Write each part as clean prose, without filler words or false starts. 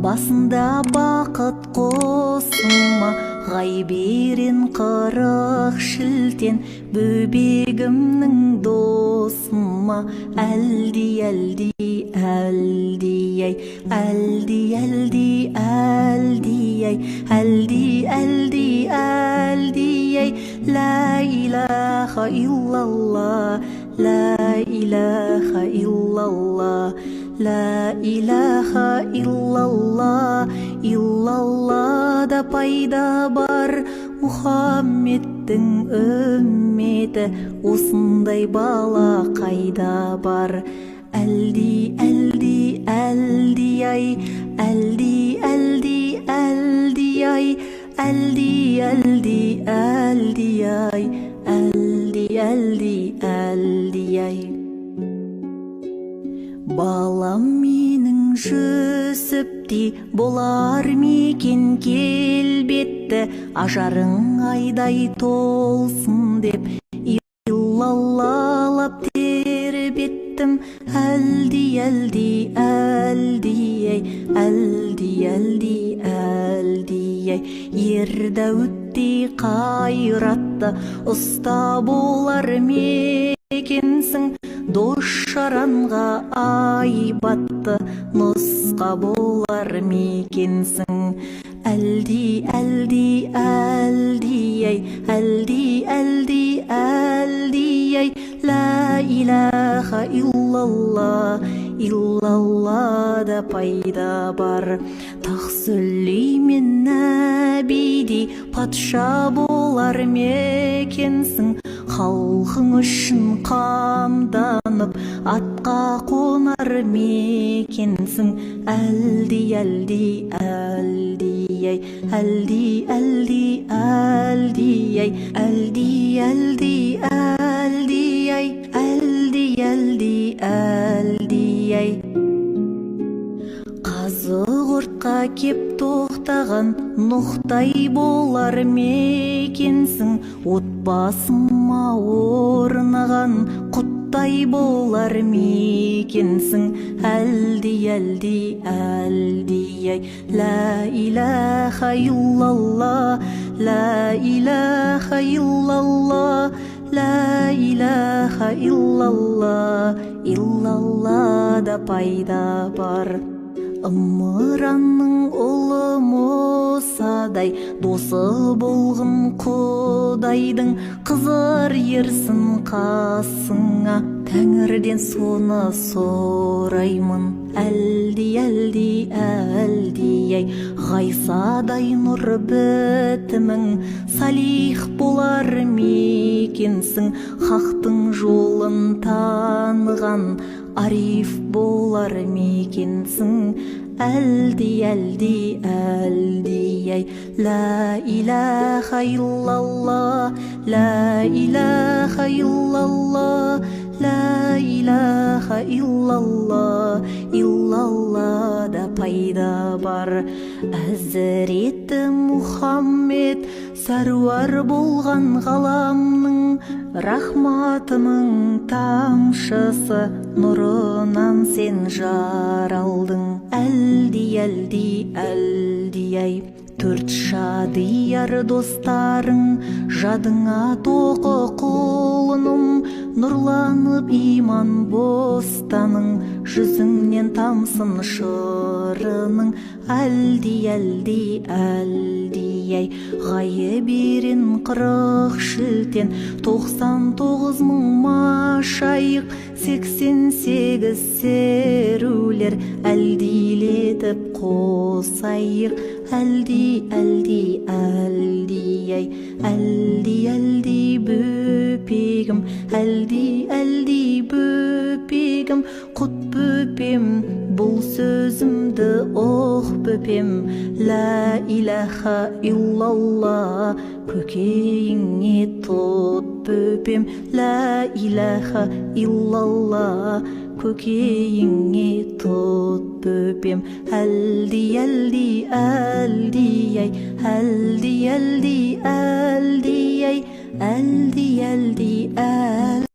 басында бақыт қосыма, ғайберен 40 шілтен бөбегімнің досыма. Әлди, әлди, әлди ай, әлди, әлди, әлди ай, әлди, әлди, әлди ай. Ла илаха иллалла, ла илаха иллалла, ла илаха иллалла. Иллаллада пайда бар Мұхаммедтің үмметі, осындай бала қайда бар. Әлди, әлди, әлди ай, әлди, әлди, әлди ай, әлди, әлди, әлди ай, әлди, әлди, әлди ай. Балам менің жүсіптей болар мекен келбетті, ажарың айдай толсын деп иллаллалап тербеттім. Әлди, әлди, әлди ай, әлди, әлди, әлди ай. Ер Дәуіттей қайратты ұста болар мекенсің, дос-жаранға айбатты нұсқа болар мекенсің. Әлди, әлди, әлди ай, әлди, әлди, әлди ай. Ла илаха иллалла, иллаллада пайда бар. Тақ-Сүлеймен нәбидей патша болар мекенсің, халқың үшін қамданып атқа қонар мекенсің. Әлди, әлди, әлди ай, әлди, әлди, әлди ай, әлди, әлди, әлди ай, әлди, әлди, әлди ай. Қазы-құртқа кеп тоқтаған Нұхтай болар мекенсің, отбасыма орнаған Құттай болар мекенсің. Әлди, әлди, әлди ай, ла илаха иллалла, ла илаха иллалла, ла илаха иллалла. Иллаллада пайда бар. Ымыранның ұлы Мұсадай досы болғын Құдайдың, қызыр ерсін қасыңа, Тәңірден соны сұраймын. Әлди, әлди, әлди ай, Ғайсадай нұр бітімің, салих болар мекенсің, хақтың жолын таныған ариф болар мекенсің. Әлди, әлди, әлди ай, ла илаха иллалла, ла илаха иллалла, ла илаха иллалла. Иллаллада пайда бар. Әзіреті Мұхаммед сәруар болған ғаламның, рахматының тамшысы, нұрынан сен жаралдың. Әлди, әлди, әлди ай, 4 шадияр достарың, жадыңа тоқы құлыным, нұрланып иман бостаның, жүзіңнен тамсын шырының. Әлди, әлди, әлди ай, ғайберен 40 шілтен 99 мың машайық, 88 серулер әлдилетіп қосайық. Әлди, әлди, әлди ай, әлди, әлди бөпегім, әлди, әлди бөпегім, құт бөпем, бұл сөзімді оқ бөпем. Ла илаха иллалла, көкейіңе тұт бөпем. Ла илаха иллалла, көкейіңе тұт бөпем. Әлди, әлди, әлди ай, әлди, әлди, әлди ай, әлди, әлди, әлди.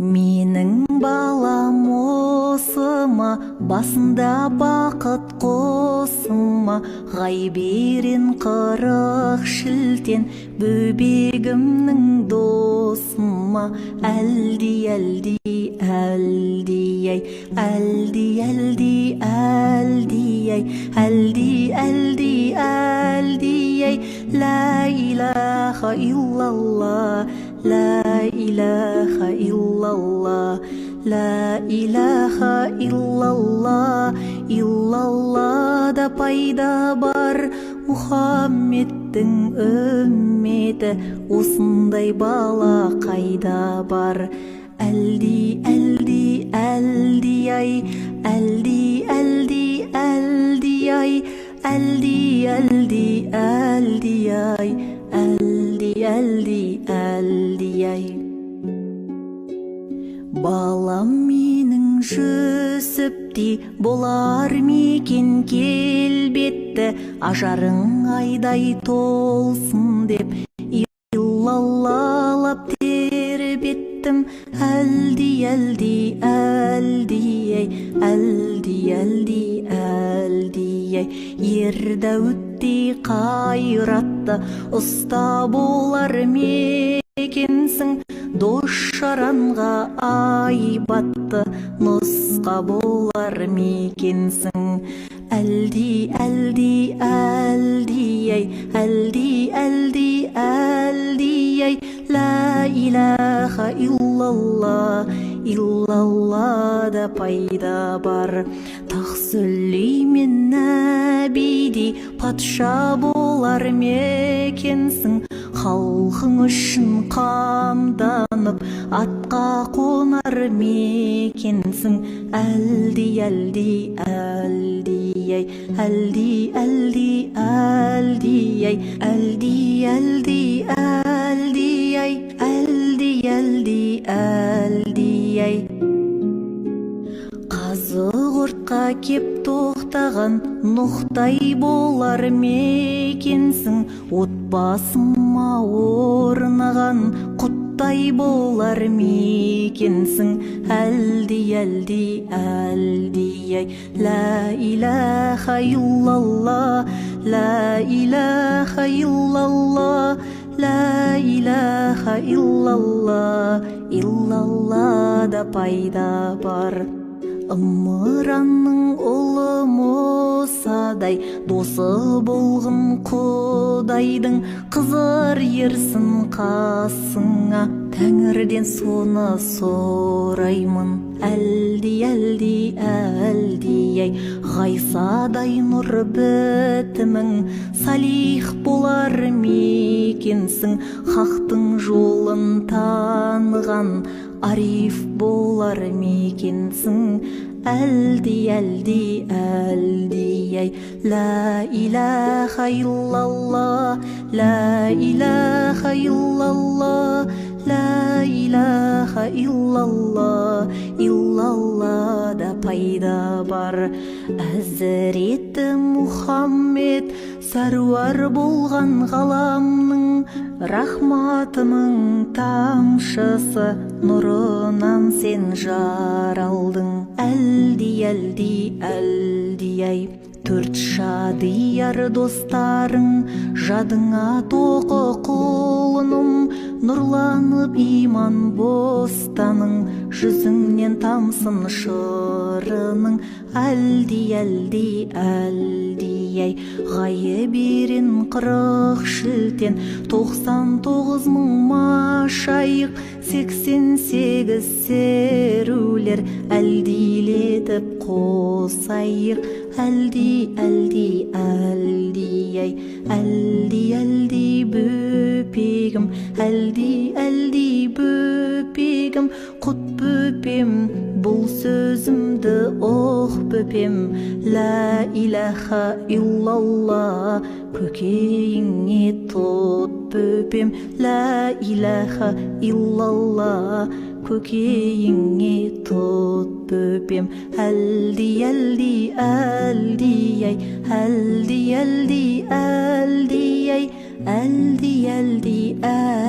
Менің балам осыма басында бақыт қосыма, ғайберен қырық шілтен, бөбегімнің досыма. Әлди, әлди, әлди, ай, әлди, әлди, әлди, ай, әлди, әлди, әлди, ай. Ла илаха иллаллах, ла илаха иллаллах, ла илаха иллаллах. Иллаллада пайда бар, Мұхаммедтің үмметі, осындай бала қайда бар. Әлди, әлди, әлди, ай, әлди, әлди, әлди, ай, әлди, әлди, әлди, ай, әлди, әлди, әлди, ай. Балам менің жүсіптей болар мекен келбетті, ажарың айдай толсын деп иллаллалап тербеттім. Әлди, әлди, әлди, ай, әлди, әлди, әлди, ай. Ер Дәуіттей қайратты ұста болар мекенсің, дос-жаранға айбатты нұсқа болар мекенсің. Әлди, әлди, әлди, ай, әлди, әлди, әлди, ай. Ла илаха иллаллах, иллаллада пайда бар. Тақ-Сүлеймен нәбидей патша болар мекенсің, халқың үшін қамданып атқа қонар мекенсің. Әлди, әлди, әлди, ай, әлди, әлди, әлди, ай, әлди, әлди, әлди, ай, әлди, әлди, әлди, ай. Қазы-құртқа кеп тоқтаған Нұхтай болар мекенсің, отбасыма орнаған Құттай болар мекенсің. Әлди, әлди, әлди, ай, ла илаха иллаллах, ла илаха иллаллах, ла илаха иллаллах. Иллаллада пайда бар. Ымыранның ұлы Мұсадай досы болғын Құдайдың, қызыр ерсін қасыңа, Тәңірден соны сұраймын. Әлди, әлди, әлди, ай, Ғайсадай нұр бітімің, салих болар мекенсің, хақтың жолын таныған ариф болар мекенсің. Әлди, әлди, әлди, ай, ла илаха иллаллах, ла илаха иллаллах, ла илаха иллаллах. Иллаллада пайда бар. Әзіреті Мұхаммед сәруар болған ғаламның, рахматының тамшысы, нұрынан сен жаралдың. Әлди, әлди, әлди, ай, төрт шадияр достарың, жадыңа тоқы құлыным, нұрланып иман бостаның, жүзіңнен тамсын шырының. Әлди, әлди, әлди, ай, ғайберен 40 шілтен, 99 мың машайық, 88 серулер, әлдилетіп қосайық. Әлди, әлди, әлди, ай, әлди, әлди, бөпегім, әлди, әлди, бөпегім, құт бөпем, бұл сөзімді оқ бөпем. Ла илаха иллаллах, көкейіңе тұт бөпем. Ла илаха иллаллах, көкейіңе тұт бөпем. Әлди, әлди, әлди, ай, әлди, әлди, әлди, ай, әлди, әлди, әлди.